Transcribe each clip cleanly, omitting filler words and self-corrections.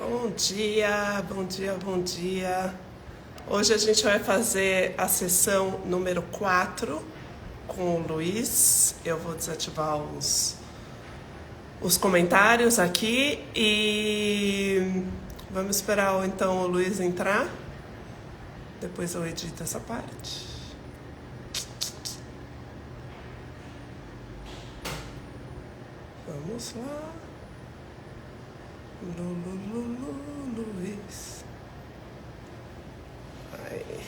Bom dia, bom dia, bom dia. Hoje a gente vai fazer a sessão número 4 com o Luiz. Eu vou desativar os comentários aqui e vamos esperar então o Luiz entrar. Depois eu edito essa parte. Vamos lá. Luiz. Aí.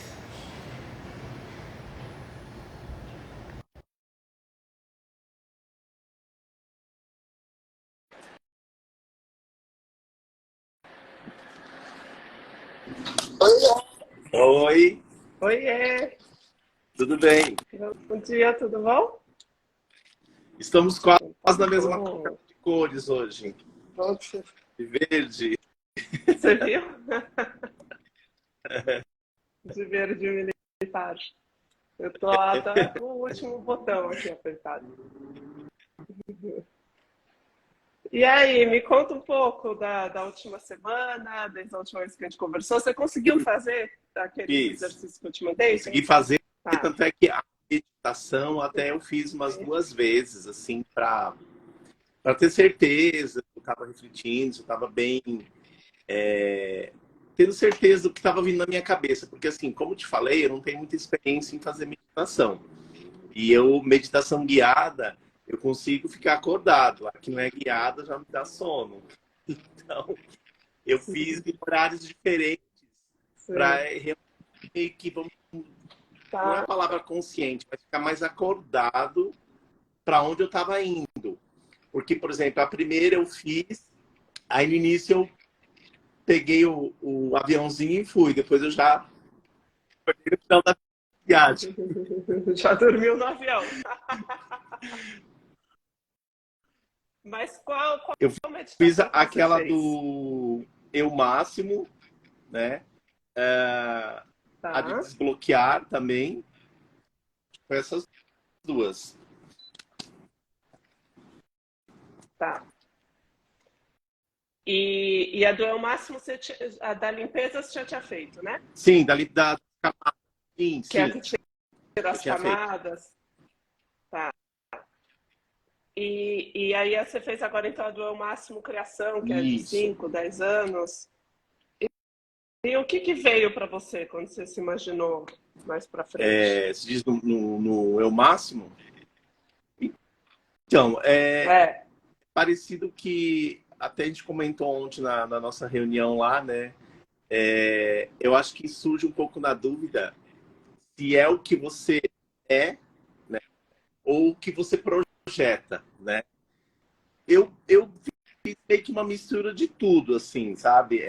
Oi, Oiê! tudo bem? Bom dia, tudo bom? Estamos quase Tá na mesma bom. de cores hoje, Nossa, de verde. você viu? De verde militar. Eu tô até com o último botão aqui apertado. E aí, me conta um pouco da última semana, desde a última vez que a gente conversou. Você conseguiu fazer aqueles Fiz, exercícios que eu te mandei? consegui fazer, Tá. tanto é que a meditação até eu fiz umas 2 vezes, assim, para ter certeza que eu estava refletindo, se eu estava bem, tendo certeza do que estava vindo na minha cabeça. Porque, assim, como te falei, eu não tenho muita experiência em fazer meditação. E meditação guiada, eu consigo ficar acordado. A que não é guiada já me dá sono. Então, eu fiz em horários diferentes para Sim. meio que, não é a Tá. palavra consciente, mas ficar mais acordado para onde eu estava indo. Porque, por exemplo, a primeira eu fiz, aí no início eu peguei o aviãozinho e fui. Depois eu já peguei no final da viagem. Já dormiu no avião. Mas Eu qual fiz meditação que você aquela fez? do eu máximo, né? A de Tá, desbloquear também. Foi essas duas. tá. E a do eu máximo, a da limpeza você já tinha feito, né? Sim, da sim, Que é a sim, que tira eu as tinha feito. camadas. Tá. E aí você fez agora então a do eu máximo criação, que é de Isso. 5, 10 anos. E o que veio para você quando você se imaginou mais para frente? Se diz no eu máximo. Então, é É, parecido que até a gente comentou ontem na nossa reunião lá, né? Eu acho que surge um pouco na dúvida se é o que você é, né? Ou o que você projeta, né? Eu fiz meio que uma mistura de tudo, assim, sabe?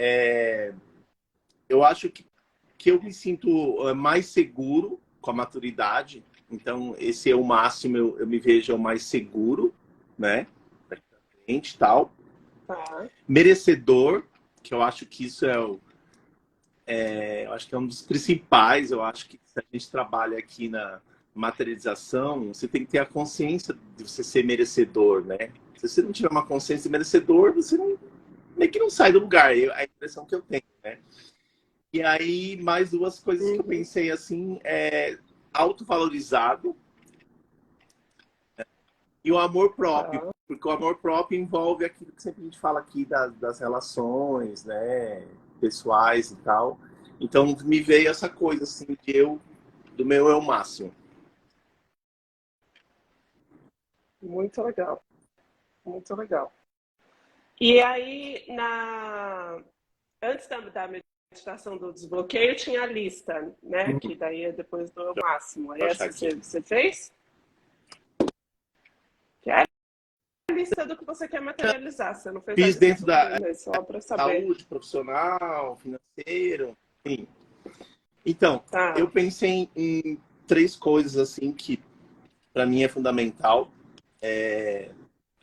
Eu acho que eu me sinto mais seguro com a maturidade. Então, esse é o máximo, eu me vejo mais seguro, né? Frente, tal. tá. Merecedor, que eu acho que isso eu acho que é um dos principais. Eu acho que se a gente trabalha aqui na materialização, você tem que ter a consciência de você ser merecedor, né? Se você não tiver uma consciência de merecedor, você não, meio que não sai do lugar. A impressão que eu tenho, né? E aí, mais duas coisas que eu Uhum, pensei assim, autovalorizado e o amor próprio. tá. Porque o amor próprio envolve aquilo que sempre a gente fala aqui das relações, né? Pessoais e tal. Então, me veio essa coisa assim, do meu eu máximo. Muito legal, muito legal. E aí, antes da meditação do desbloqueio, tinha a lista, né? Que daí é depois do eu máximo. Aí Vou achar essa aqui. você fez? Que é a lista do que você quer materializar. Você não fez a Fiz lista dentro sobre, da né? Só para saber. saúde profissional, financeiro, enfim. Então, eu Tá, pensei em três coisas assim que para mim é fundamental.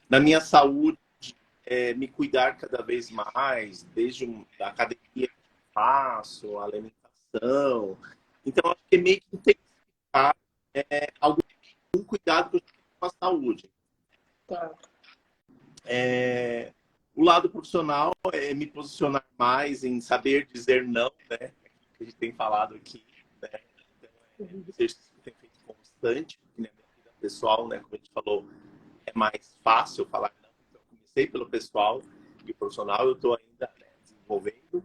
Na minha saúde, me cuidar cada vez mais, desde a academia que eu faço, a alimentação. Então, acho que é meio que intensificar algum cuidado que eu tenho com a saúde. tá. O lado profissional é me posicionar mais em saber dizer não, né? Que a gente tem falado aqui, né? Então, um exercício que eu tenho feito constante, porque na minha vida pessoal, né? Como a gente falou, é mais fácil falar não. Então, eu comecei pelo pessoal e o profissional eu estou ainda, né, desenvolvendo.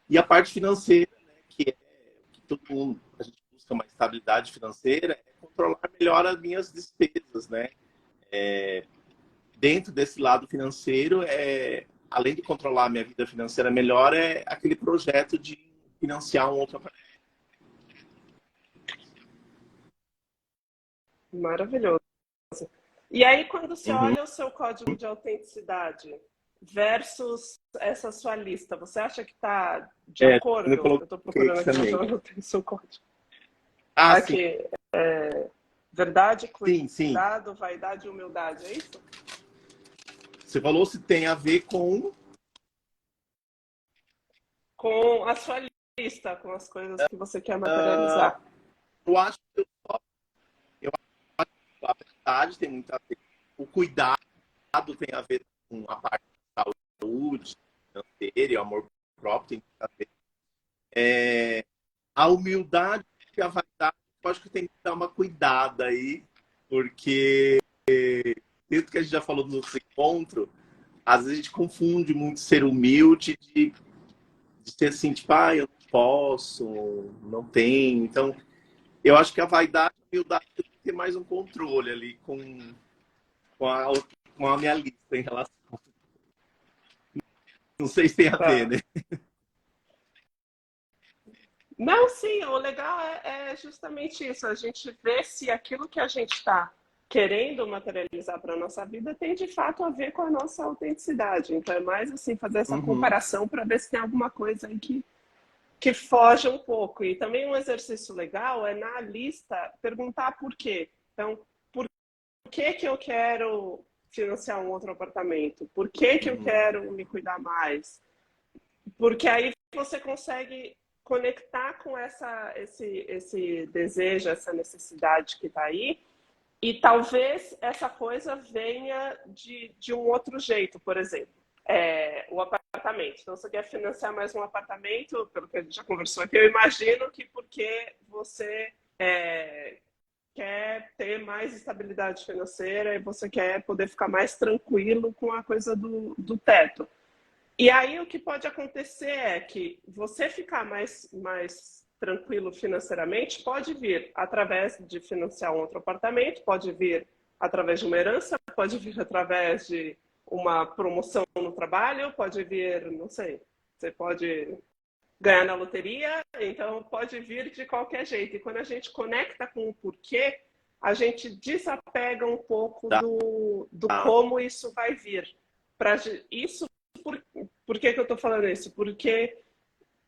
E a parte financeira, né? Que todo mundo, a gente busca uma estabilidade financeira, é controlar melhor as minhas despesas, né? Dentro desse lado financeiro, além de controlar a minha vida financeira melhor, é aquele projeto de financiar um outro apartamento. Maravilhoso. E aí, quando você Uhum. olha o seu código de autenticidade versus essa sua lista, você acha que está de Eu acordo? Eu estou coloquei procurando aqui aqui, mas também. eu não tenho o seu código. Ah, sim, Aqui, verdade, sim, sim. cuidado, vaidade e humildade, é isso? Você falou se tem a ver com... Com a sua lista, com as coisas que você quer Uh, materializar. eu acho que eu acho que a verdade tem muito a ver. O cuidado tem a ver com a parte da saúde financeira e o amor próprio tem muito a ver. A humildade e a vaidade, eu acho que tem que dar uma cuidada aí, porque dentro que a gente já falou no nosso encontro, às vezes a gente confunde muito ser humilde de ser assim, tipo, eu não posso, não tenho. Então, eu acho que a vaidade e a humildade tem que ter mais um controle ali com, a, com a minha lista em relação. Não sei se tem a ver, Tá. né? Não, sim, o legal é justamente isso, a gente vê se aquilo que a gente está querendo materializar para a nossa vida tem de fato a ver com a nossa autenticidade. Então é mais assim, fazer essa Uhum, comparação para ver se tem alguma coisa aí que foge um pouco. E também um exercício legal é na lista perguntar por quê. Então, por que eu quero financiar um outro apartamento? Por que eu uhum, quero me cuidar mais? Porque aí você consegue conectar com esse desejo, essa necessidade que está aí, e talvez essa coisa venha de um outro jeito, por exemplo, o apartamento. Então, você quer financiar mais um apartamento, pelo que a gente já conversou aqui, eu imagino que porque você quer ter mais estabilidade financeira e você quer poder ficar mais tranquilo com a coisa do teto. E aí o que pode acontecer é que você ficar mais tranquilo financeiramente pode vir através de financiar um outro apartamento, pode vir através de uma herança, pode vir através de uma promoção no trabalho, pode vir, não sei, você pode ganhar na loteria, então pode vir de qualquer jeito. E quando a gente conecta com o porquê, a gente desapega um pouco tá, do tá, como isso vai vir. Pra, isso por que eu estou falando isso? Porque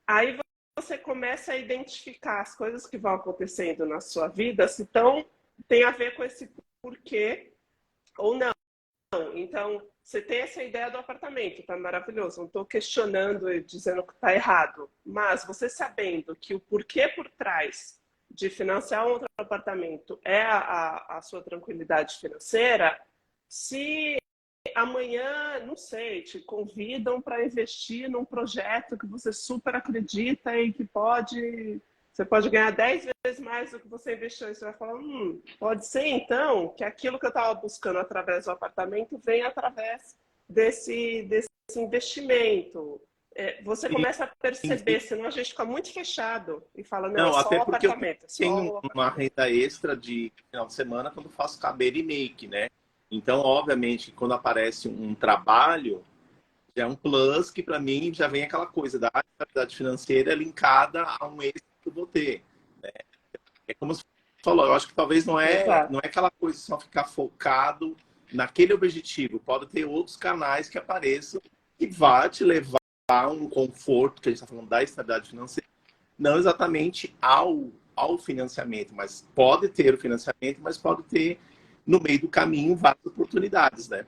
aí você começa a identificar as coisas que vão acontecendo na sua vida, se tem a ver com esse porquê ou não. Então, você tem essa ideia do apartamento, tá maravilhoso. Não estou questionando e dizendo que está errado. Mas você sabendo que o porquê por trás de financiar um outro apartamento é a sua tranquilidade financeira, se amanhã, não sei, te convidam para investir num projeto que você super acredita e que você pode ganhar 10 vezes mais do que você investiu. E você vai falar, pode ser então que aquilo que eu estava buscando através do apartamento venha através desse investimento. Você sim, começa a sim. perceber, senão a gente fica muito fechado e fala, não, é Não, só até o porque eu apartamento, é só tenho o uma apartamento. renda extra de final de semana quando faço cabelo e make, né? Então, obviamente, quando aparece um trabalho, já é um plus que para mim já vem aquela coisa da estabilidade financeira linkada a um extra que eu vou ter. É como você falou, eu acho que talvez não Exato. é aquela coisa só ficar focado naquele objetivo. Pode ter outros canais que apareçam que vá te levar a um conforto, que a gente está falando da estabilidade financeira, não exatamente ao financiamento, mas pode ter o financiamento, mas pode ter no meio do caminho várias oportunidades, né?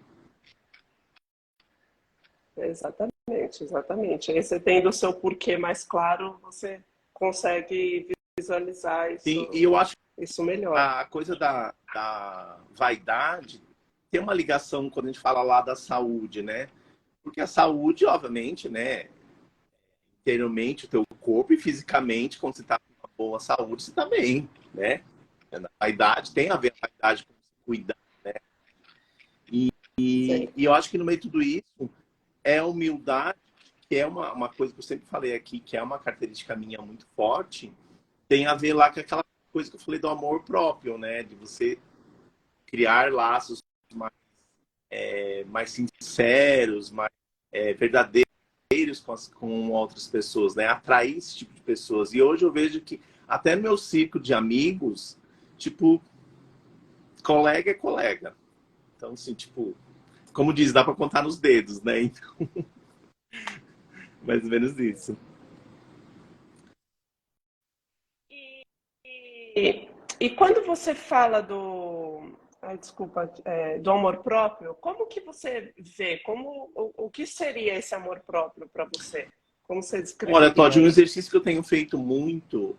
Exatamente, exatamente. Aí você tendo o seu porquê mais claro, você consegue visualizar E eu acho que isso melhor. a coisa da vaidade tem uma ligação quando a gente fala lá da saúde, né? porque a saúde, obviamente, né? Interiormente, o teu corpo e fisicamente, quando você está com uma boa saúde, você está bem, né? A idade tem a ver com a idade, com se cuidar, né? E eu acho que no meio de tudo isso é humildade, que é uma coisa que eu sempre falei aqui, que é uma característica minha muito forte, tem a ver lá com aquela coisa que eu falei do amor próprio, né? De você criar laços mais, mais sinceros, mais verdadeiros com outras pessoas, né? Atrair esse tipo de pessoas. E hoje eu vejo que até no meu ciclo de amigos, tipo, colega é colega. Então, assim, tipo, como diz, dá para contar nos dedos, né? Então, mais ou menos isso. E, e quando você fala ai, desculpa, do amor próprio, como que você vê? O que seria esse amor próprio para você? Como você Olha, Todd, descreveria um isso? exercício que eu tenho feito muito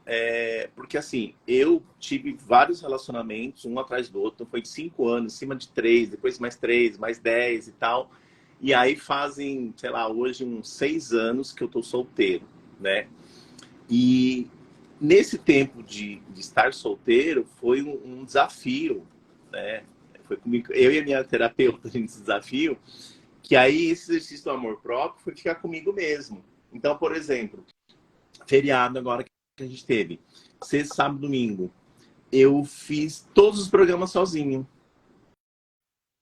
porque assim, eu tive vários relacionamentos, um atrás do outro, foi de 5 anos, em cima de 3, depois mais 3, mais 10 e tal. E aí fazem, sei lá, hoje uns 6 anos que eu tô solteiro, né? E nesse tempo de estar solteiro foi um desafio, né? Foi comigo, eu e a minha terapeuta, a gente se desafio, que aí esse exercício do amor próprio foi ficar comigo mesmo. Então, por exemplo, feriado agora que a gente teve, sexta, sábado, domingo, eu fiz todos os programas sozinho.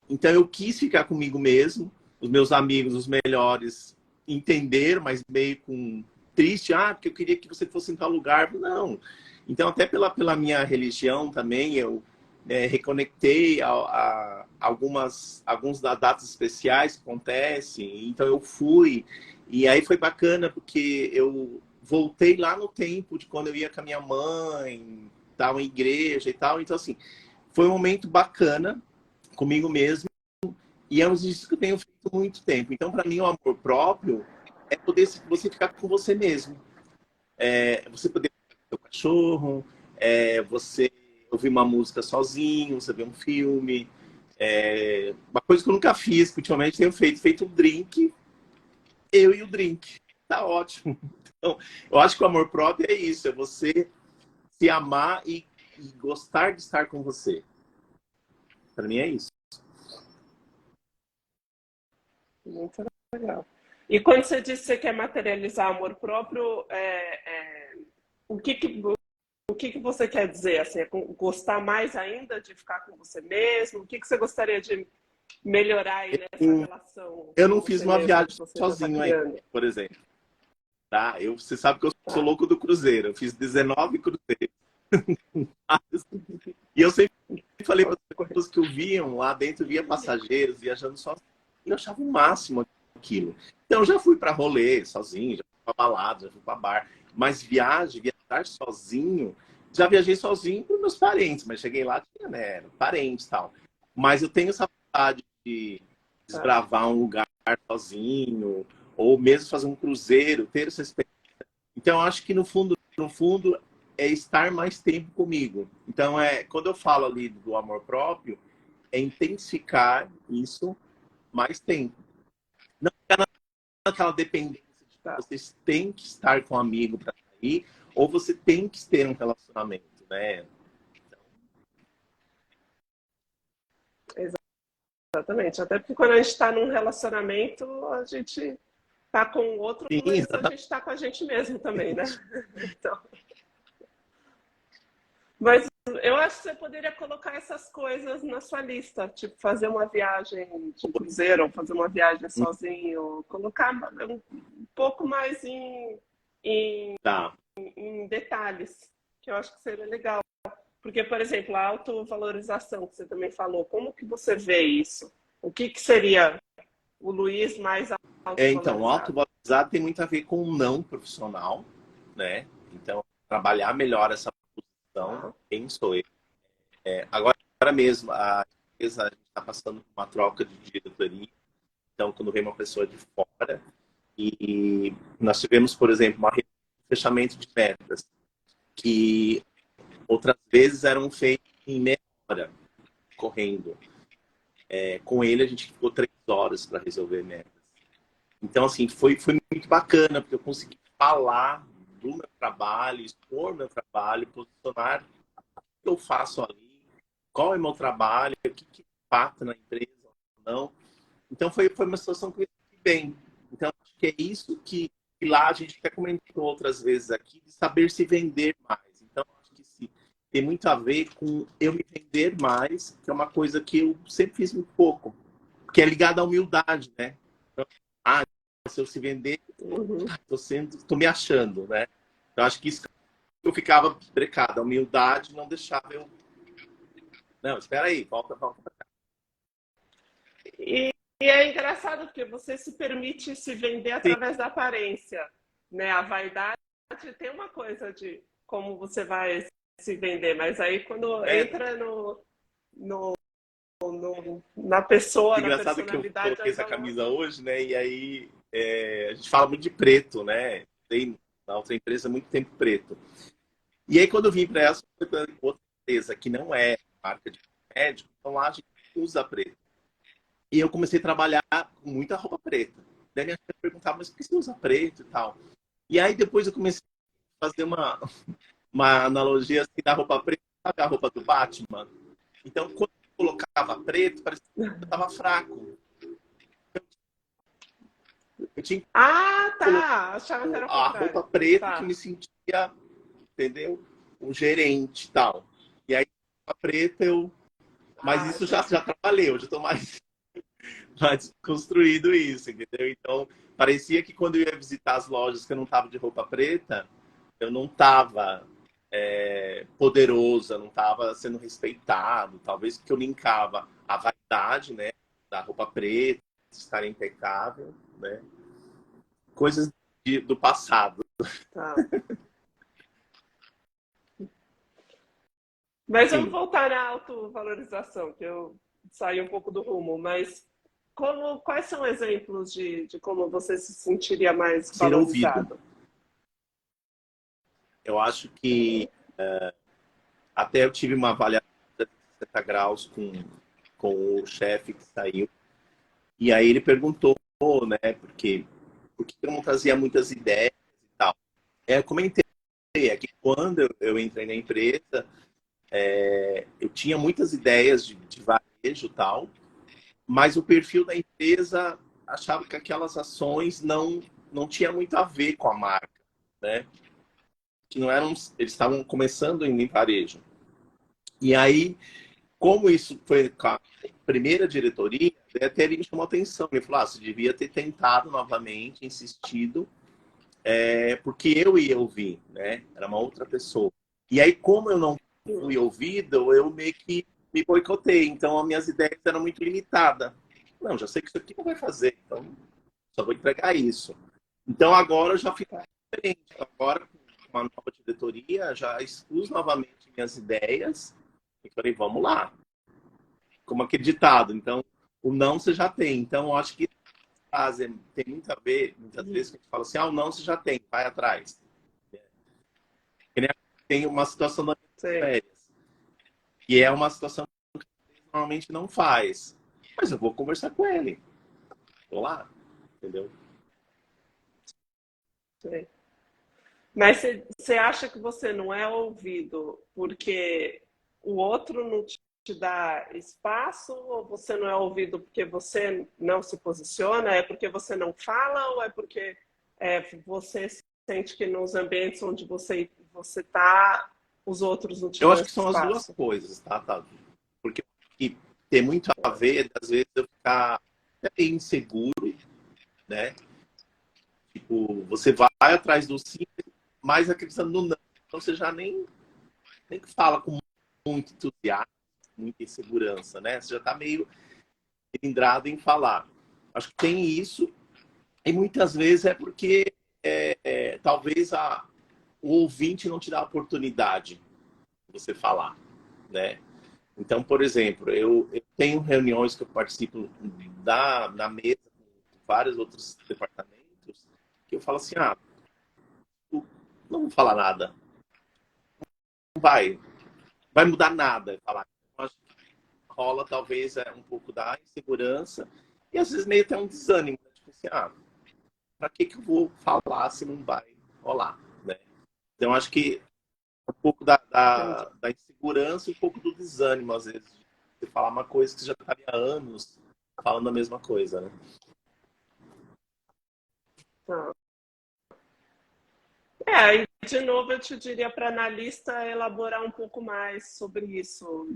Então eu quis ficar comigo mesmo, os meus amigos, os melhores, entender, mas meio com triste, porque eu queria que você fosse em tal lugar. Não. Então, até pela minha religião também, eu reconectei alguns datas especiais que acontecem. Então, eu fui. E aí foi bacana, porque eu voltei lá no tempo de quando eu ia com a minha mãe, tal, em igreja e tal. Então, assim, foi um momento bacana comigo mesmo. E é um exercício que eu tenho feito há muito tempo. Então, para mim, o amor próprio é poder você ficar com você mesmo. Você poder ficar com o seu cachorro, você ouvir uma música sozinho, você ver um filme. Uma coisa que eu nunca fiz, que ultimamente tenho feito um drink, eu e o drink. Tá ótimo. Então, eu acho que o amor próprio é isso, é você se amar e gostar de estar com você. Para mim é isso. Muito legal. E quando você diz que você quer materializar amor próprio, o que que, o que que você quer dizer? Assim, gostar mais ainda de ficar com você mesmo? O que que você gostaria de melhorar aí nessa relação Eu com não fiz você uma mesmo que viagem você já está sozinho ainda, criando? por exemplo. Tá? Você sabe que eu sou Tá. louco do cruzeiro. Eu fiz 19 cruzeiros. E eu sempre falei para as pessoas que eu viam lá dentro, via passageiros viajando sozinhos. E eu achava o máximo aquilo. Então, eu já fui para rolê sozinho, já fui para balada, já fui para bar. Mas viajar sozinho, já viajei sozinho com meus parentes, mas cheguei lá, tinha, né, parentes e tal. Mas eu tenho essa vontade de Tá. desbravar um lugar sozinho, ou mesmo fazer um cruzeiro, ter essa experiência. Então, eu acho que no fundo, é estar mais tempo comigo. Então, quando eu falo ali do amor próprio, é intensificar isso mais tempo. Não ficar naquela dependência de que Tá. vocês têm que estar com um amigo para sair, ou você tem que ter um relacionamento, né? Exatamente. Até porque quando a gente está num relacionamento, a gente tá com o outro, Sim, mas a exatamente. gente tá com a gente mesmo também, né? Então, mas eu acho que você poderia colocar essas coisas na sua lista, tipo fazer uma viagem de cruzeiro, ou fazer uma viagem sozinho, colocar um pouco mais Tá. em detalhes, que eu acho que seria legal. Porque, por exemplo, a autovalorização que você também falou, como que você vê isso? O que que seria o Luiz mais Então, o autovalorizado? autovalorizado tem muito a ver com o não profissional, né? Então, trabalhar melhor essa posição, Tá? quem sou eu. Agora mesmo, a empresa a gente está passando por uma troca de diretoria. Então, quando vem uma pessoa de fora, e nós tivemos, por exemplo, um fechamento de metas, que outras vezes eram feitas em meia hora, correndo. Com ele, a gente ficou 3 horas para resolver metas. Então, assim, foi muito bacana, porque eu consegui falar do meu trabalho, expor meu trabalho, posicionar o que eu faço ali, qual é o meu trabalho, o que impacta na empresa ou não. Então, foi uma situação que eu me bem. Então, acho que é isso que lá a gente até comentou outras vezes aqui, de saber se vender mais. Então, acho que sim, tem muito a ver com eu me vender mais, que é uma coisa que eu sempre fiz muito pouco, que é ligado à humildade, né? Então, se eu se vender, Uhum. tô me achando, né? Eu acho que isso eu ficava brecado. A humildade não deixava eu. Não, espera aí, volta. E, e é engraçado porque você se permite se vender Sim, através da aparência, né? A vaidade tem uma coisa de como você vai se vender, mas aí quando é entra na pessoa, na engraçado que eu personalidade, coloquei aí essa balança. camisa hoje, né? E aí a gente fala muito de preto, né? Tem na outra empresa muito tempo preto. E aí quando eu vim para essa outra empresa que não é marca de médico, então lá a gente usa preto. E eu comecei a trabalhar com muita roupa preta. Daí minha chefe perguntava, mas por que você usa preto e tal? E aí depois eu comecei a fazer uma analogia assim da roupa preta, sabe a roupa do Batman? Então, quando eu colocava preto, parecia que eu estava fraco. Eu tinha que Ah, colocar tá. Achava que era o a contrário. roupa preta que Tá. me sentia, entendeu? Um gerente e tal. E aí, a roupa preta, eu. Mas Ah, isso já entendi. trabalhei, hoje eu tô mais construído isso, entendeu? Então, parecia que quando eu ia visitar as lojas que eu não tava de roupa preta, eu não tava poderoso, eu não tava sendo respeitado. Talvez porque eu linkava a vaidade, né? Da roupa preta, estar impecável, né? Coisas do passado. Tá. Mas vamos Sim, voltar à autovalorização, que eu saí um pouco do rumo, mas quais são exemplos de como você se sentiria mais ser ouvido. valorizado? Eu acho que até eu tive uma avaliação de 60 graus com o chefe que saiu. E aí ele perguntou, né, por que eu não trazia muitas ideias e tal. Eu comentei que quando eu entrei na empresa, eu tinha muitas ideias de varejo e tal, mas o perfil da empresa achava que aquelas ações não tinha muito a ver com a marca, né? Que não eram, eles estavam começando em varejo. E aí, como isso foi com a primeira diretoria, até ele me chamou a atenção. Ele falou: você devia ter tentado novamente, insistido, porque eu ia ouvir, né? Era uma outra pessoa. E aí, como eu não fui ouvido, eu meio que me boicotei. Então, as minhas ideias eram muito limitadas. Não, já sei que isso aqui não vai fazer, então só vou entregar isso. Então, agora eu já fico diferente. Agora, com uma nova diretoria, já expus novamente minhas ideias e falei: vamos lá, como aquele ditado. Então, o não você já tem. Então, eu acho que frase tem muito a ver, muitas vezes, que a gente fala assim: o não você já tem, vai atrás. Que nem tem uma situação das Sei, férias, que é uma situação que normalmente não faz. Mas eu vou conversar com ele. Vou lá, entendeu? sei. Mas você acha que você não é ouvido porque o outro não te dá espaço, ou você não é ouvido porque você não se posiciona? É porque você não fala, ou é porque você sente que nos ambientes onde você está, os outros não te Eu dão acho que são as duas espaço? coisas, tá? Porque que tem muito a ver, às vezes, eu ficar até inseguro, né? Tipo, você vai atrás do sim, mas acreditando no não. Então você já nem fala com muito entusiasmo, muita insegurança, né? Você já está meio cilindrado em falar. Acho que tem isso, e muitas vezes é porque talvez o ouvinte não te dá a oportunidade de você falar, né? Então, por exemplo, eu tenho reuniões que eu participo na mesa com vários outros departamentos, que eu falo assim: não vou falar nada, não vai mudar nada falar. Eu acho que rola talvez um pouco da insegurança e às vezes meio até um desânimo, né? Tipo assim, para que eu vou falar se não vai rolar, né? Então, acho que um pouco Entendi. da insegurança e um pouco do desânimo, às vezes, de você falar uma coisa que você já estaria há anos falando a mesma coisa, né? Tá. Aí, de novo, eu te diria para analista elaborar um pouco mais sobre isso,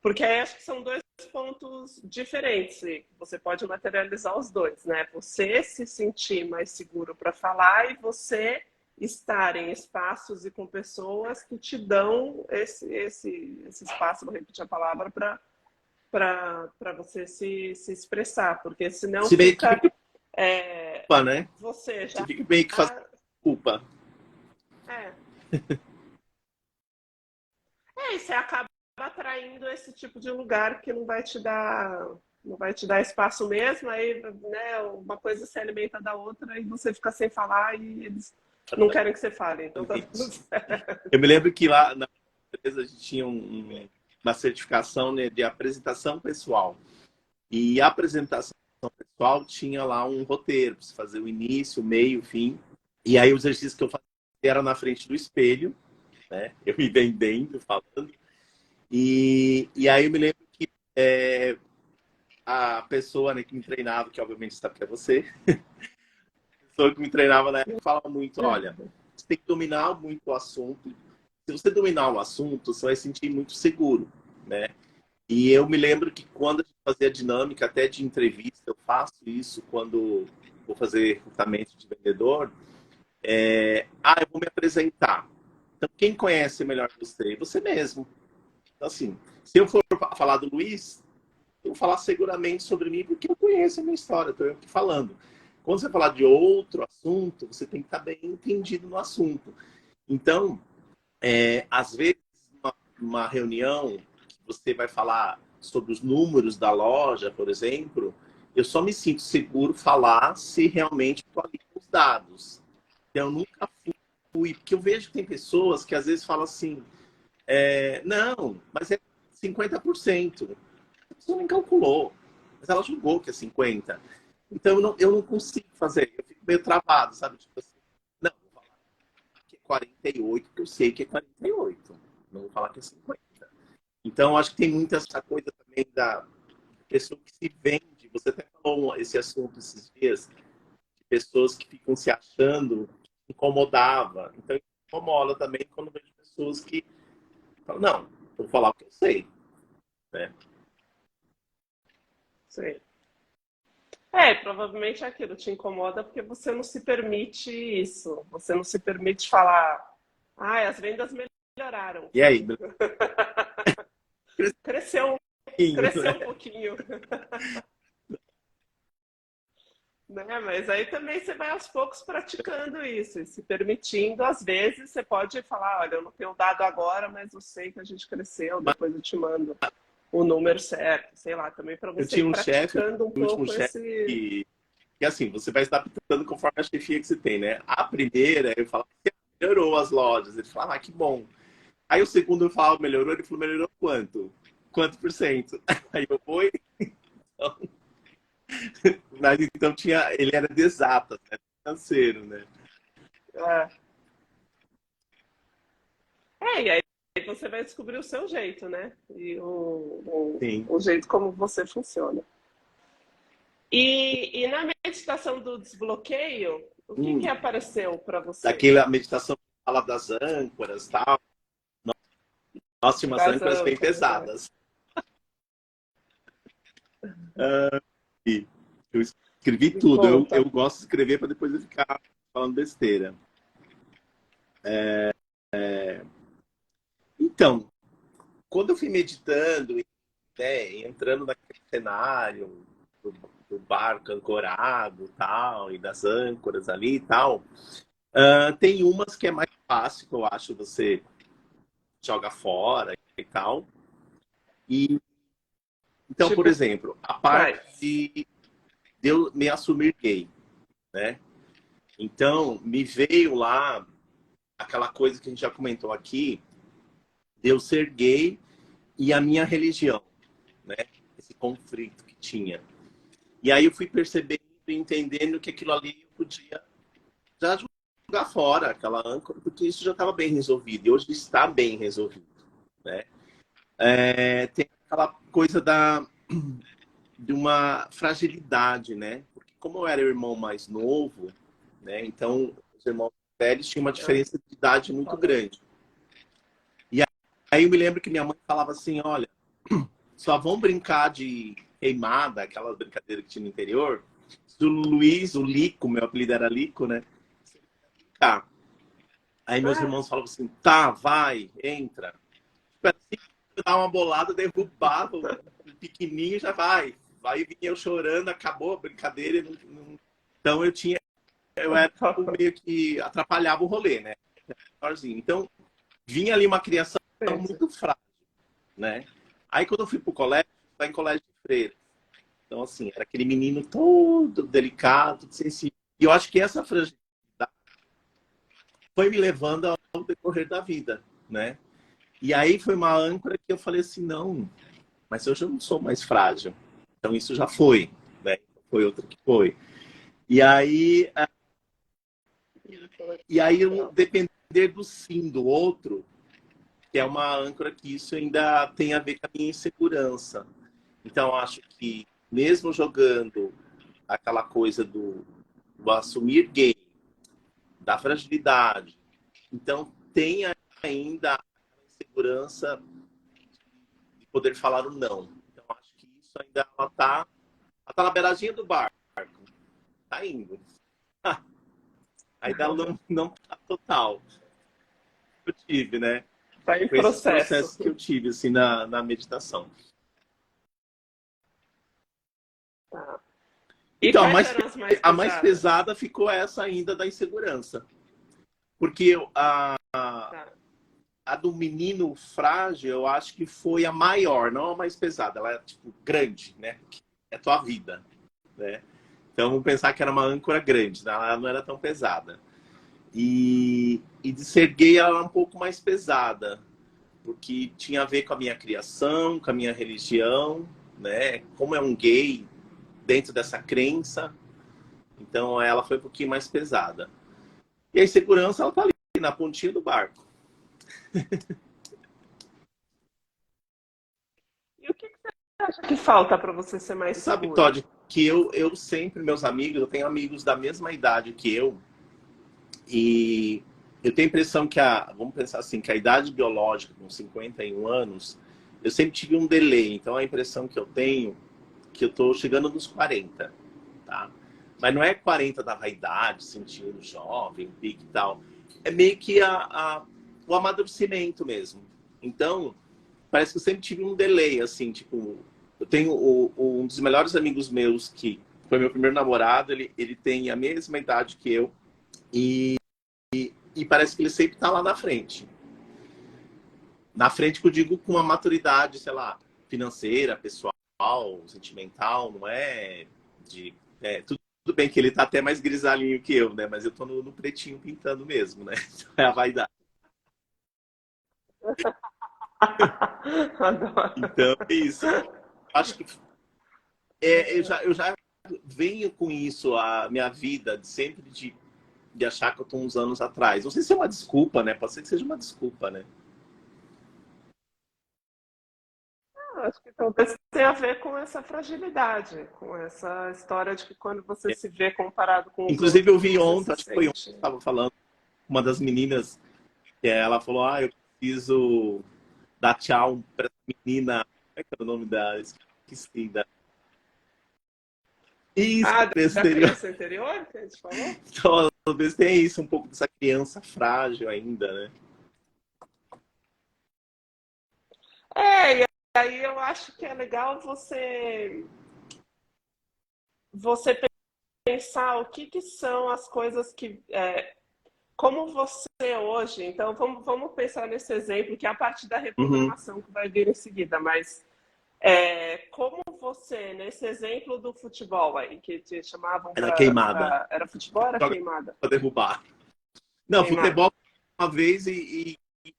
porque aí acho que são dois pontos diferentes. E você pode materializar os dois, né? Você se sentir mais seguro para falar e você estar em espaços e com pessoas que te dão esse espaço, vou repetir a palavra, para você se expressar, porque senão Se meio que fica culpa, né? você Você já. fica meio que fazendo culpa. É, e você acaba atraindo esse tipo de lugar que não vai te dar espaço mesmo, aí, né, uma coisa se alimenta da outra e você fica sem falar e eles não querem que você fale, então tá tudo certo. Eu me lembro que lá na empresa a gente tinha uma certificação, né, de apresentação pessoal. E a apresentação pessoal tinha lá um roteiro para você fazer o início, o meio, o fim. E aí os exercícios que eu fazia era na frente do espelho, né? Eu me vendendo, falando. E aí eu me lembro que a pessoa, né, que me treinava, que obviamente sabe que é você, a pessoa que me treinava na época falava muito, olha, você tem que dominar muito o assunto. Se você dominar o assunto, você vai se sentir muito seguro, né? E eu me lembro que quando a gente fazia dinâmica, até de entrevista, eu faço isso quando vou fazer recrutamento de vendedor. Eu vou me apresentar. Então, quem conhece melhor você? Você mesmo. Então, assim, se eu for falar do Luiz, eu vou falar seguramente sobre mim, porque eu conheço a minha história, estou aqui falando. Quando você falar de outro assunto, você tem que estar bem entendido no assunto. Então, às vezes, numa reunião, que você vai falar sobre os números da loja, por exemplo, eu só me sinto seguro falar se realmente estou ali com os dados. Então, eu nunca fui, porque eu vejo que tem pessoas que às vezes falam assim, não, mas é 50%. A pessoa nem calculou, mas ela julgou que é 50%. Então, eu não consigo fazer, eu fico meio travado, sabe? Tipo assim, não, vou falar que é 48, porque eu sei que é 48. Não vou falar que é 50. Então, acho que tem muita essa coisa também da pessoa que se vende. Você até falou esse assunto esses dias, de pessoas que ficam se achando que incomodava. Então, incomoda também quando vejo pessoas que falam, não, vou falar o que eu sei, né? Sim. Provavelmente aquilo te incomoda porque você não se permite isso. Você não se permite falar, as vendas melhoraram. E aí, Cresceu, Belinho, cresceu um né? pouquinho. Né? Mas aí também você vai aos poucos praticando isso e se permitindo. Às vezes você pode falar, olha, eu não tenho dado agora, mas eu sei que a gente cresceu, Mas depois eu te mando o número certo, sei lá, também para eu você ir tinha um chefe, praticando um o último pouco chefe, esse. que assim, você vai se adaptando conforme a chefia que você tem, né? A primeira, eu falava, você melhorou as lojas. Ele falava, que bom. Aí o segundo eu falava, melhorou? Ele falou, melhorou quanto? Quanto por cento? Aí eu, oi? Então, mas então tinha, ele era de exatas, né? Financeiro, né? É, e aí você vai descobrir o seu jeito, né? E Sim. o jeito como você funciona. E na meditação do desbloqueio, o que que Hum, apareceu para você? daquela meditação que fala das âncoras e tal. Nós tínhamos umas Das âncoras bem âncoras, né? pesadas. E eu escrevi Me tudo. Eu conta. gosto de escrever para depois eu ficar falando besteira. Então, quando eu fui meditando, né, entrando naquele cenário do barco ancorado tal, e das âncoras ali e tal, tem umas que é mais fácil, que eu acho, você joga fora e tal. E, então, por Tipo, exemplo, a parte quais? de eu me assumir gay, né? Então, me veio lá aquela coisa que a gente já comentou aqui, de eu ser gay e a minha religião, né? Esse conflito que tinha. E aí eu fui percebendo entendendo que aquilo ali eu podia já jogar fora aquela âncora, porque isso já estava bem resolvido, e hoje está bem resolvido, né? Tem aquela coisa de uma fragilidade, né? Porque como eu era o irmão mais novo, né? Então os irmãos velhos tinham uma diferença de idade muito grande. E aí eu me lembro que minha mãe falava assim, olha, só vão brincar de queimada, aquela brincadeira que tinha no interior, se o Luiz, o Lico, meu apelido era Lico, né? Tá. Aí meus irmãos falavam assim, tá, vai, entra. Assim, dar uma bolada, derrubava o pequenininho, já vai. Aí vinha eu chorando, acabou a brincadeira. Então eu era meio que atrapalhava o rolê, né? Então vinha ali uma criação muito frágil, né? Aí quando eu fui pro colégio, tá em colégio de freira. Então assim, era aquele menino todo delicado, todo sensível. E eu acho que essa fragilidade foi me levando ao decorrer da vida, né? E aí foi uma âncora que eu falei assim, não, mas eu já não sou mais frágil. Então isso já foi, né? Foi outra que foi. E aí, eu depender do sim do outro, que é uma âncora que isso ainda tem a ver com a minha insegurança. Então acho que mesmo jogando aquela coisa do assumir gay, da fragilidade, então tem ainda a insegurança de poder falar o não. Então acho que isso ainda ela tá na beiradinha do barco, tá indo. Ainda não tá total. Eu tive, né? Tá em Foi esses processo. processos que eu tive assim na meditação. Tá. E Então, quais eram as mais a mais pesadas? pesada ficou essa ainda da insegurança. Porque Tá. a do menino frágil, eu acho que foi a maior, não a mais pesada. Ela é, tipo, grande, né? É tua vida, né? Então, vamos pensar que era uma âncora grande, né? Ela não era tão pesada. E de ser gay, ela era um pouco mais pesada, porque tinha a ver com a minha criação, com a minha religião, né? Como é um gay dentro dessa crença, então ela foi um pouquinho mais pesada. E a insegurança, ela tá ali, na pontinha do barco. E o que você acha que falta para você ser mais Você sabe, seguro? Todd, que eu sempre, meus amigos, eu tenho amigos da mesma idade que eu, e eu tenho a impressão que vamos pensar assim, que a idade biológica, com 51 anos, eu sempre tive um delay. Então a impressão que eu tenho que eu tô chegando nos 40, tá? Mas não é 40 da vaidade, sentindo jovem, pique e tal. É meio que o amadurecimento mesmo. Então, parece que eu sempre tive um delay, assim, tipo, eu tenho um dos melhores amigos meus, que foi meu primeiro namorado, ele tem a mesma idade que eu, e, e parece que ele sempre tá lá na frente. Na frente que eu digo com uma maturidade, sei lá, financeira, pessoal, sentimental, não é de. Tudo bem que ele tá até mais grisalhinho que eu, né? Mas eu tô no pretinho pintando mesmo, né? Então é a vaidade. Adoro. Então é isso. Acho que eu já venho com isso a minha vida, sempre de achar que eu tô uns anos atrás. Não sei se é uma desculpa, né? Pode ser que seja uma desculpa, né? Acho que talvez tenha a ver com essa fragilidade, com essa história de que quando você se vê comparado com os Inclusive, eu outros, vi você se ontem, acho que foi ontem, sente. que estava falando, uma das meninas, que ela falou: eu preciso dar tchau para essa menina. Como é que é o nome da? Esqueci da. Isso, Ah, da exterior. criança anterior que a gente falou? Então, talvez tenha isso, um pouco dessa criança frágil ainda, né? É, e aí eu acho que é legal você pensar o que são as coisas que como você hoje, então vamos pensar nesse exemplo que é a parte da Uhum. reprogramação que vai vir em seguida, mas como você, nesse exemplo do futebol aí, que te chamavam Era queimada. era futebol ou era Joga queimada? pra derrubar. Não, Queimada. futebol uma vez e,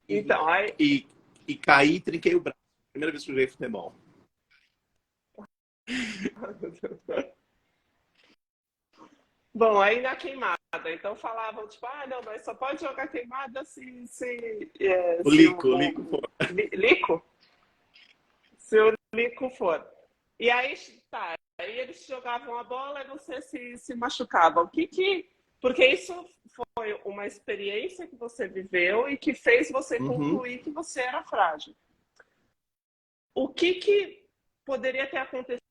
Então, aí, e, e caí e trinquei o braço. Primeira vez que eu joguei futebol. Bom, aí na queimada, então falavam, tipo, ah, não, mas só pode jogar queimada O se Lico, o Lico. Lico? Se o Lico for. E aí, tá, aí eles jogavam a bola e você se machucava. Porque isso foi uma experiência que você viveu e que fez você Uhum. concluir que você era frágil. O que poderia ter acontecido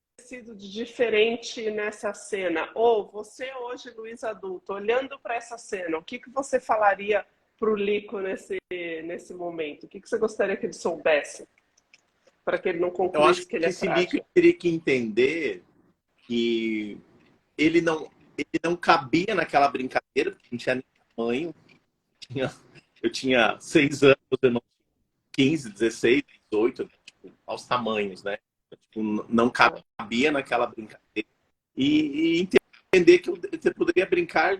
de diferente nessa cena? Ou você hoje, Luiz adulto, olhando para essa cena, o que você falaria para o Lico nesse momento? O que você gostaria que ele soubesse para que ele não Eu acho concluísse que ele que é esse Lico frágil? teria que entender que ele não, ele não cabia naquela brincadeira, porque não tinha nem tamanho. Eu tinha 6 anos, eu não 15, 16, 18, tipo, aos tamanhos, né? Tipo, não cabia naquela brincadeira. E entender que você poderia brincar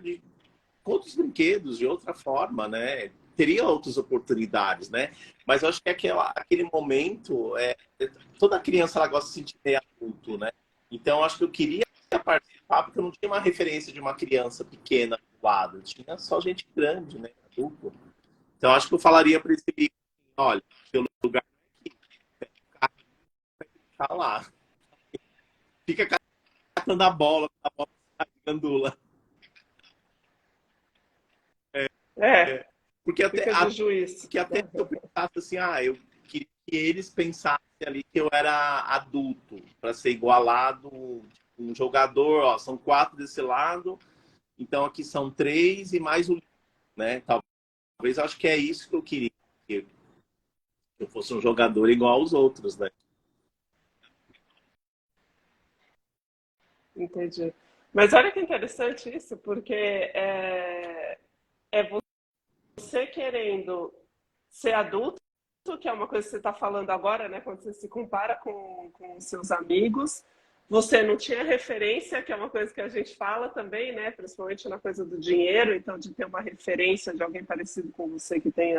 com outros brinquedos, de outra forma, né? Teria outras oportunidades, né? Mas eu acho que aquele momento, toda criança ela gosta de se sentir meio adulto, né? Então eu acho que eu queria participar porque eu não tinha uma referência de uma criança pequena do lado, tinha só gente grande, né? Adulto. Então eu acho que eu falaria para esse livro, olha, seu lugar tá lá, fica catando a bola sai de gandula. É, Porque fica de juiz. porque até se eu pensasse assim, eu queria que eles pensassem ali que eu era adulto, para ser igualado, tipo, um jogador, ó, são 4 desse lado, então aqui são 3 e mais um, né? Talvez eu acho que é isso que eu queria, que eu fosse um jogador igual aos outros, né? Entendi. Mas olha que interessante isso, porque é você querendo ser adulto, que é uma coisa que você está falando agora, né? Quando você se compara com os seus amigos, você não tinha referência, que é uma coisa que a gente fala também, né? Principalmente na coisa do dinheiro, então de ter uma referência de alguém parecido com você que tem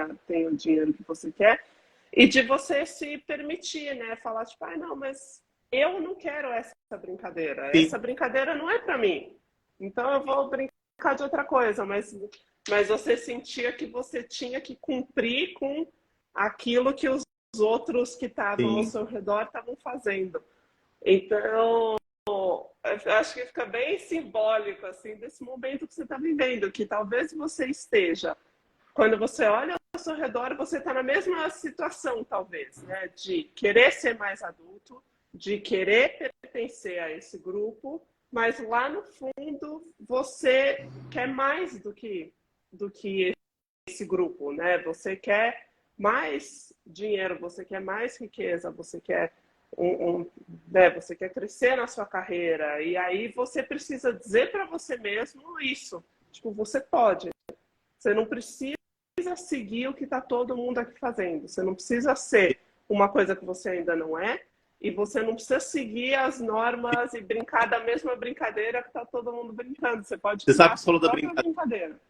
o dinheiro que você quer, e de você se permitir, né? Falar tipo, ah, não, mas eu não quero essa Sim, brincadeira não é para mim, então eu vou brincar de outra coisa, mas você sentia que você tinha que cumprir com aquilo que os outros que estavam ao sim, seu redor estavam fazendo. Então, eu acho que fica bem simbólico assim desse momento que você está vivendo, que talvez você esteja, quando você olha ao seu redor, você está na mesma situação, talvez, né? De querer ser mais adulto, de querer pertencer a esse grupo, mas lá no fundo você quer mais do que esse grupo, né? Você quer mais dinheiro, você quer mais riqueza, você quer né? Você quer crescer na sua carreira e aí você precisa dizer para você mesmo isso, tipo, você pode, você não precisa seguir o que está todo mundo aqui fazendo, você não precisa ser uma coisa que você ainda não é e você não precisa seguir as normas e brincar da mesma brincadeira que está todo mundo brincando. Você pode você criar sabe a que você sua falou da própria brincadeira, brincadeira.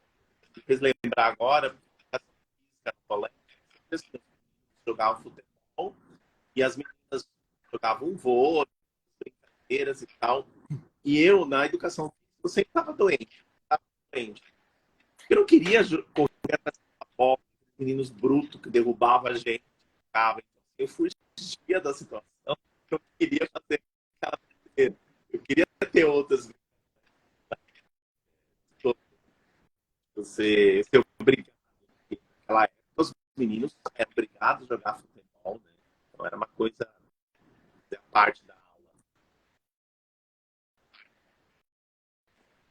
me fez lembrar agora, no colégio, as pessoas jogavam futebol e as meninas jogavam vôlei, brincadeiras e tal. E eu, na educação física, eu sempre estava doente. Tava doente. Eu não queria correr atrás da bola, meninos brutos que derrubavam a gente. Ficava. Eu fugia da situação. Eu queria fazer aquela brincadeira. Eu queria ter outras. Ser obrigado. Naquela época, os meninos eram obrigados a jogar futebol, né? Então era uma coisa da parte da aula.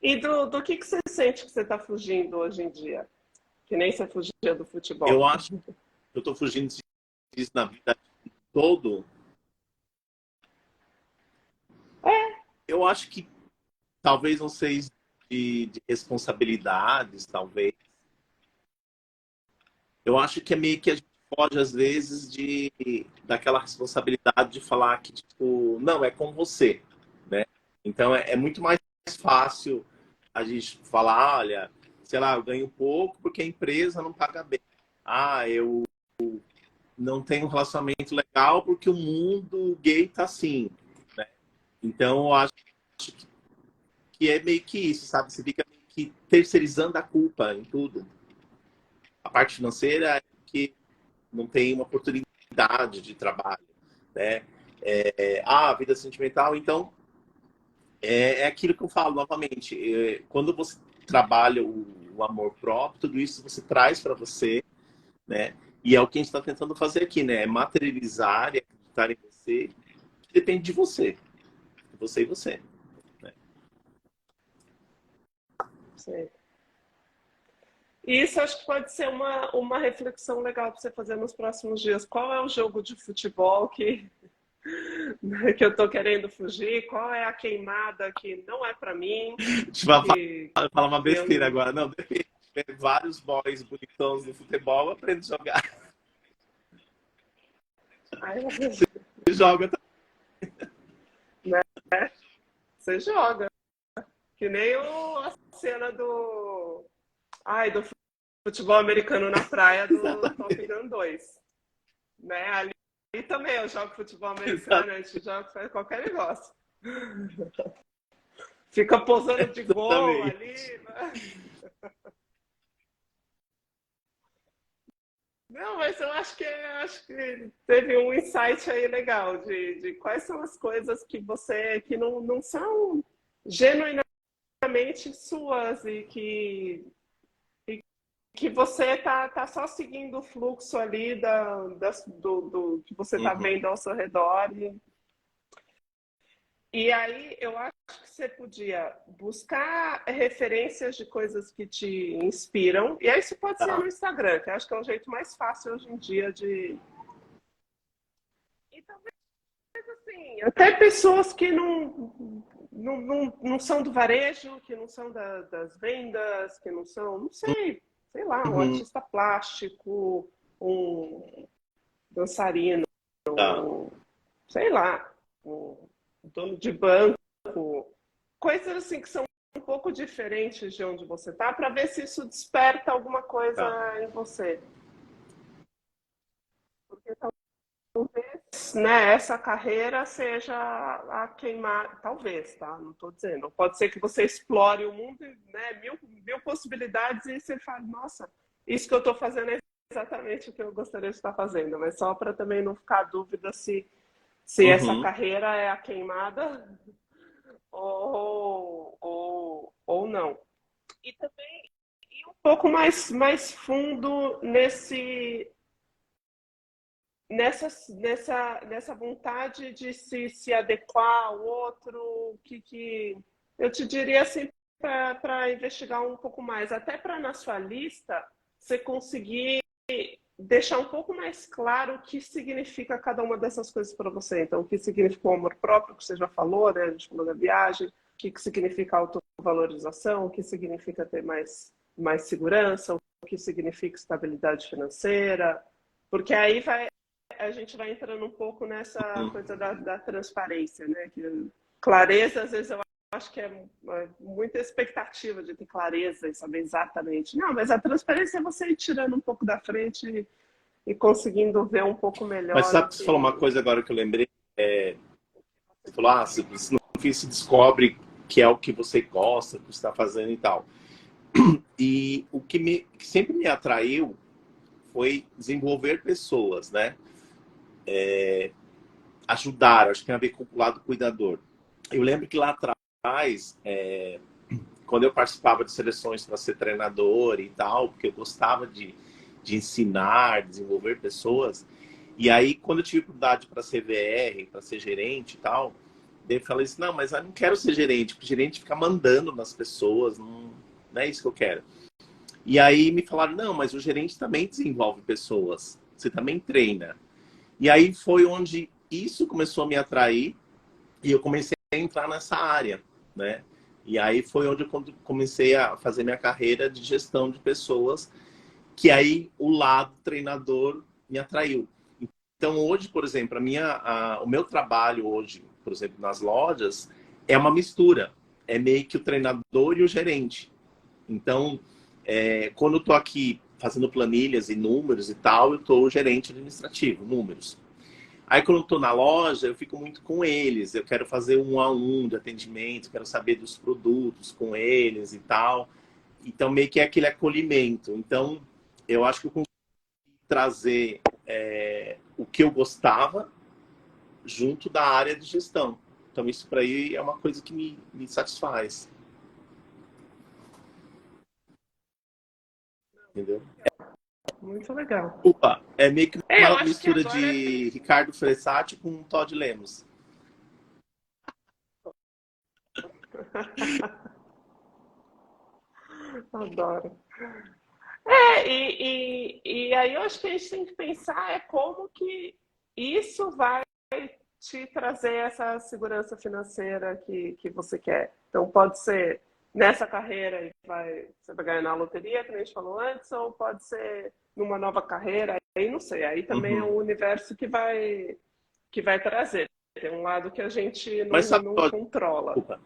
E do que você sente que você está fugindo hoje em dia? Que nem você fugia do Eu futebol. acho que eu estou fugindo disso na vida todo. Eu acho que talvez não seja de responsabilidades, talvez. Eu acho que é meio que a gente foge, às vezes, daquela responsabilidade de falar que, tipo, não, é com você, né? Então, é muito mais fácil a gente falar, olha, sei lá, eu ganho pouco porque a empresa não paga bem. Eu não tenho um relacionamento legal porque o mundo gay tá assim, né? Então, eu acho que é meio que isso, sabe? Você fica meio que terceirizando a culpa em tudo. A parte financeira é que não tem uma oportunidade de trabalho, né? A vida sentimental, então, é aquilo que eu falo novamente. Quando você trabalha o amor próprio, tudo isso você traz para você, né? E é o que a gente está tentando fazer aqui, né? É materializar e acreditar em você, que depende de você. De você e você. Né? Sim. E isso acho que pode ser uma reflexão legal para você fazer nos próximos dias. Qual é o jogo de futebol que eu estou querendo fugir? Qual é a queimada que não é para mim? Deixa eu Que falar uma eu besteira não... agora. Não, depende. Tem vários boys bonitões do futebol, aprende a jogar. Ai, Você joga né? Você joga. Que nem a cena do futebol americano na praia do Top também. Gun 2. Né? Ali também eu jogo futebol americano, a Exatamente. gente joga, faz qualquer negócio. Fica posando de gol ali, né? Não, mas eu acho que teve um insight aí legal de quais são as coisas que você que não são genuinamente suas e que você tá só seguindo o fluxo ali do que você tá Uhum. vendo ao seu redor. E aí eu acho que você podia buscar referências de coisas que te inspiram. E aí isso pode ser Tá. no Instagram, que eu acho que é o jeito mais fácil hoje em dia de. E talvez assim, até pessoas que não são do varejo, que não são das vendas, que não são, não sei lá, um Uhum. artista plástico, um dançarino, Tá. sei lá, um dono de banco, coisas assim que são um pouco diferentes de onde você está, para ver se isso desperta alguma coisa Tá. em você. Porque talvez, né, essa carreira seja a queimar, talvez, tá? Não estou dizendo. Pode ser que você explore o mundo, né, mil possibilidades e você fale, nossa, isso que eu estou fazendo é exatamente o que eu gostaria de estar fazendo, mas só para também não ficar dúvida se essa Uhum. carreira é a queimada ou não. E também ir um pouco mais fundo nessa vontade de se adequar ao outro, que eu te diria assim, para investigar um pouco mais, até para na sua lista você conseguir deixar um pouco mais claro o que significa cada uma dessas coisas para você. Então, o que significa o amor próprio, que você já falou, né? A gente falou da viagem, o que significa autovalorização, o que significa ter mais segurança, o que significa estabilidade financeira, porque aí a gente vai entrando um pouco nessa Uhum. coisa da transparência, né? Que clareza, às vezes, eu acho que é muita expectativa de ter clareza e saber exatamente. Não, mas a transparência é você ir tirando um pouco da frente e conseguindo ver um pouco Mas melhor o sabe que você falou uma que coisa agora que eu lembrei? você Você falou, precisa. se no fim se descobre que é o que você gosta, que você está fazendo e tal. E o que sempre me atraiu foi desenvolver pessoas, né? Ajudar, acho que tem a ver com o lado cuidador. Eu lembro que lá atrás, quando eu participava de seleções para ser treinador e tal, porque eu gostava de ensinar, desenvolver pessoas. E aí, quando eu tive oportunidade para ser VR, para ser gerente e tal, daí eu falei assim, não, mas eu não quero ser gerente, porque gerente fica mandando nas pessoas, não é isso que eu quero. E aí me falaram, não, mas o gerente também desenvolve pessoas, você também treina. E aí foi onde isso começou a me atrair e eu comecei a entrar nessa área, né? E aí foi onde eu comecei a fazer minha carreira de gestão de pessoas, que aí o lado treinador me atraiu. Então hoje, por exemplo, o meu trabalho hoje, por exemplo, nas lojas, é uma mistura. É meio que o treinador e o gerente. Então, quando eu estou aqui fazendo planilhas e números e tal, eu estou gerente administrativo, números. Aí quando eu tô na loja, eu fico muito com eles. Eu quero fazer um a um de atendimento, quero saber dos produtos com eles e tal. Então meio que é aquele acolhimento. Então eu acho que eu consegui trazer o que eu gostava junto da área de gestão. Então isso para aí é uma coisa que me satisfaz. Entendeu? Muito legal. Opa, é meio que Eu uma acho que mistura agora de Ricardo Fressati com Todd Lemos. adoro. E aí eu acho que a gente tem que pensar como que isso vai te trazer essa segurança financeira que você quer. Então pode ser nessa carreira e você vai ganhar na loteria, que a gente falou antes, ou pode ser numa nova carreira, aí não sei. Aí também é Uhum. um universo que vai trazer. Tem um lado que a gente Mas sabe, não Todd, controla. desculpa,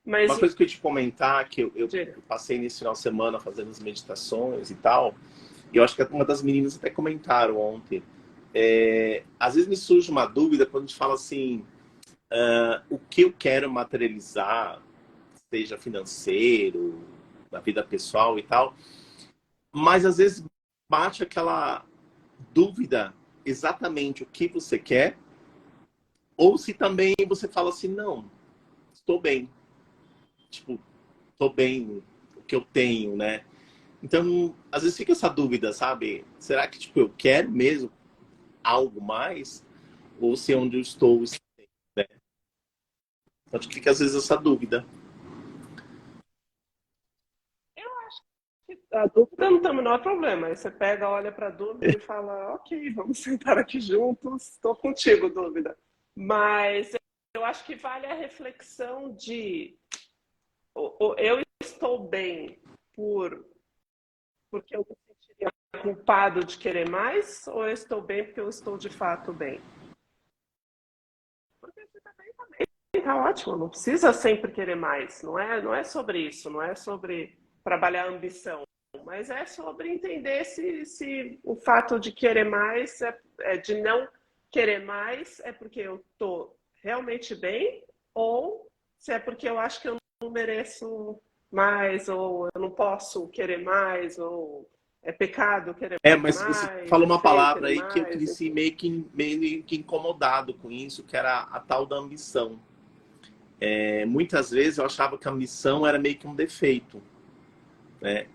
uma Mas coisa que eu ia te comentar, que eu diga. passei nesse final de semana fazendo as meditações e tal, e eu acho que uma das meninas até comentaram ontem. Às vezes me surge uma dúvida quando a gente fala assim, o que eu quero materializar, seja financeiro, na vida pessoal e tal, mas às vezes bate aquela dúvida exatamente o que você quer, ou se também você fala assim, não, estou bem, tipo, estou bem o que eu tenho, né? Então, às vezes fica essa dúvida, sabe? Será que, tipo, eu quero mesmo algo mais? Ou se onde eu estou, né? Então, acho que fica às vezes essa dúvida. A dúvida não é problema. Aí você pega, olha para a dúvida e fala, ok, vamos sentar aqui juntos, estou contigo, dúvida. Mas eu acho que vale a reflexão de eu estou bem porque eu me sentiria culpado de querer mais, ou eu estou bem porque eu estou de fato bem? Porque você está bem, tá ótimo, não precisa sempre querer mais. Não é sobre isso, não é sobre trabalhar a ambição. Mas é sobre entender se o fato de querer mais, de não querer mais, é porque eu estou realmente bem, ou se é porque eu acho que eu não mereço mais, ou eu não posso querer mais, ou é pecado querer Mas você mais, falou é uma feio palavra querer aí que eu mais, cresci enfim. meio que incomodado com isso, que era a tal da ambição. Muitas vezes eu achava que a ambição era meio que um defeito, né?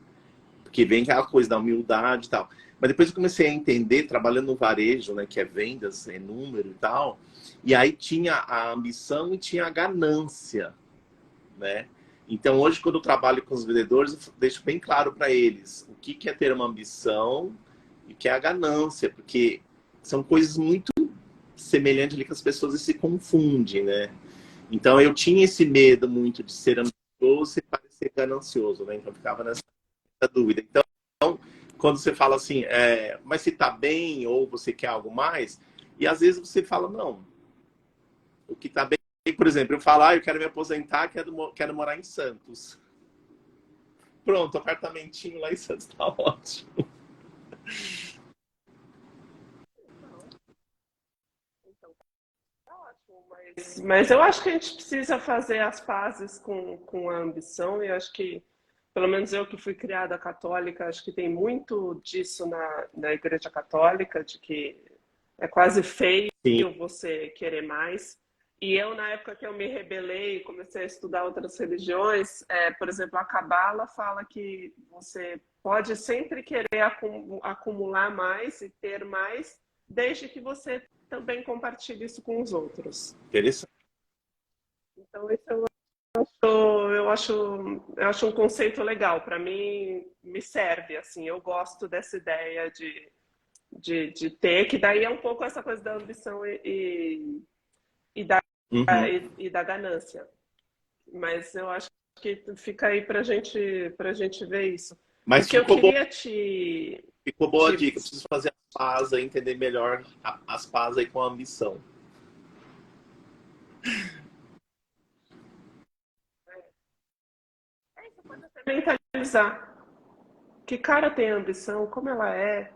Porque vem aquela coisa da humildade e tal. Mas depois eu comecei a entender, trabalhando no varejo, né, que é vendas, é número e tal, e aí tinha a ambição e tinha a ganância, né? Então hoje, quando eu trabalho com os vendedores, eu deixo bem claro para eles o que é ter uma ambição e o que é a ganância, porque são coisas muito semelhantes ali que as pessoas se confundem, né? Então eu tinha esse medo muito de ser ambicioso e parecer ganancioso, né? Então eu ficava nessa dúvida. Então, quando você fala assim, mas se tá bem ou você quer algo mais, e às vezes você fala, não, o que tá bem, por exemplo, eu falo, eu quero me aposentar, quero morar em Santos. Pronto, apartamentinho lá em Santos tá ótimo. Então, tá ótimo, mas eu acho que a gente precisa fazer as pazes com a ambição, e acho que, pelo menos eu que fui criada católica, acho que tem muito disso na Igreja Católica, de que é quase feio Sim, você querer mais. E eu, na época que eu me rebelei e comecei a estudar outras religiões, por exemplo, a Cabala fala que você pode sempre querer acumular mais e ter mais, desde que você também compartilhe isso com os outros. interessante. Então, isso eu acho um conceito legal. Para mim, me serve. Assim, eu gosto dessa ideia de ter, que daí é um pouco essa coisa da ambição e da, Uhum. e da ganância. Mas eu acho que fica aí para gente ver isso. O Mas que eu queria te, ficou boa a te dica. Eu preciso fazer as pazes, entender melhor as pazes aí com a ambição. mentalizar. Que cara tem ambição? Como ela é?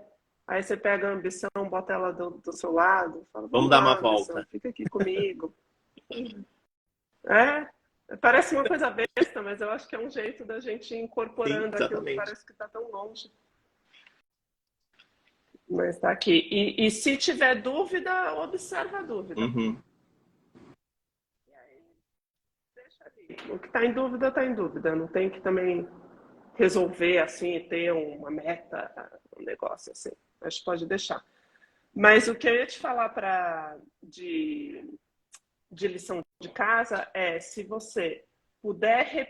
Aí você pega a ambição, bota ela do seu lado, fala, Vamos vamos dar uma lá, Anderson, volta. fica aqui comigo. Parece uma coisa besta, mas eu acho que é um jeito da gente ir Sim, incorporando aquilo que exatamente. parece que está tão longe. Mas está aqui. E se tiver dúvida, observa a dúvida. Uhum. E aí, deixa ali. O que está em dúvida, está em dúvida. Não tem que também resolver assim, ter uma meta, um negócio assim. Acho que pode deixar. Mas o que eu ia te falar de lição de casa é se você puder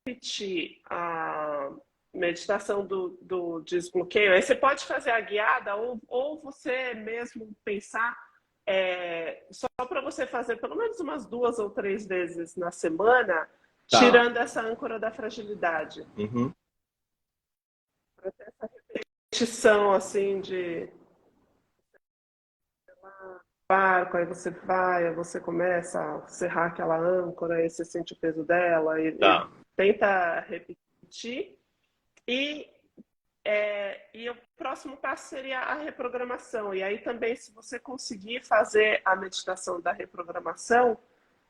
repetir a meditação do desbloqueio, aí você pode fazer a guiada ou você mesmo pensar só para você fazer pelo menos umas 2 ou 3 vezes na semana, Tá. tirando essa âncora da fragilidade. Uhum. Para ter essa repetição assim de barco, aí você vai, aí você começa a serrar aquela âncora, aí você sente o peso dela e Tá. tenta repetir. E, e o próximo passo seria a reprogramação. E aí também, se você conseguir fazer a meditação da reprogramação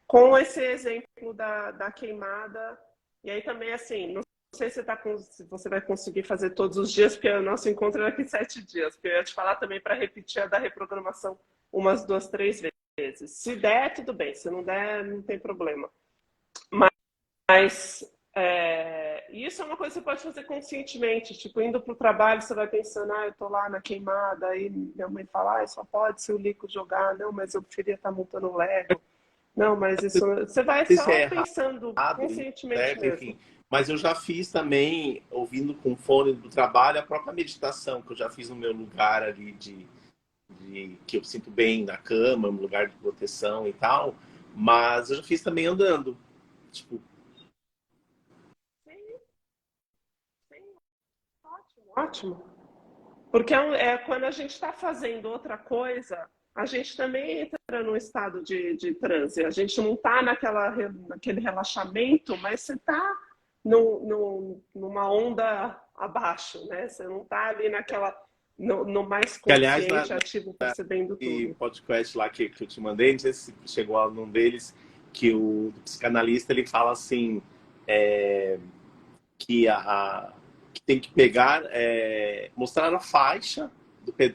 com esse exemplo da queimada, e aí também, assim, não sei se você vai conseguir fazer todos os dias, porque o nosso encontro é daqui 7 dias, porque eu ia te falar também para repetir a da reprogramação umas 2, 3 vezes. Se der, tudo bem. Se não der, não tem problema. Mas isso é uma coisa que você pode fazer conscientemente. Tipo, indo para o trabalho, você vai pensando, eu tô lá na queimada, aí minha mãe fala, só pode se o Lico jogar. Não, mas eu preferia estar montando um Lego. Não, mas isso... Você vai Não sei se só é pensando errado, conscientemente certo, mesmo. enfim. Mas eu já fiz também, ouvindo com fone do trabalho, a própria meditação que eu já fiz no meu lugar ali que eu sinto bem na cama, um lugar de proteção e tal. Mas eu já fiz também andando. Tipo, Sim, sim, ótimo, ótimo. Porque quando a gente está fazendo outra coisa, a gente também entra num estado de transe. A gente não está naquele relaxamento, mas você está numa onda abaixo, né? Você não está ali no mais que aliás, consciente, ativo, percebendo e tudo. podcast lá que eu te mandei, não sei se chegou a um deles, que o psicanalista ele fala assim, que, que tem que pegar, mostrar a faixa do pedestre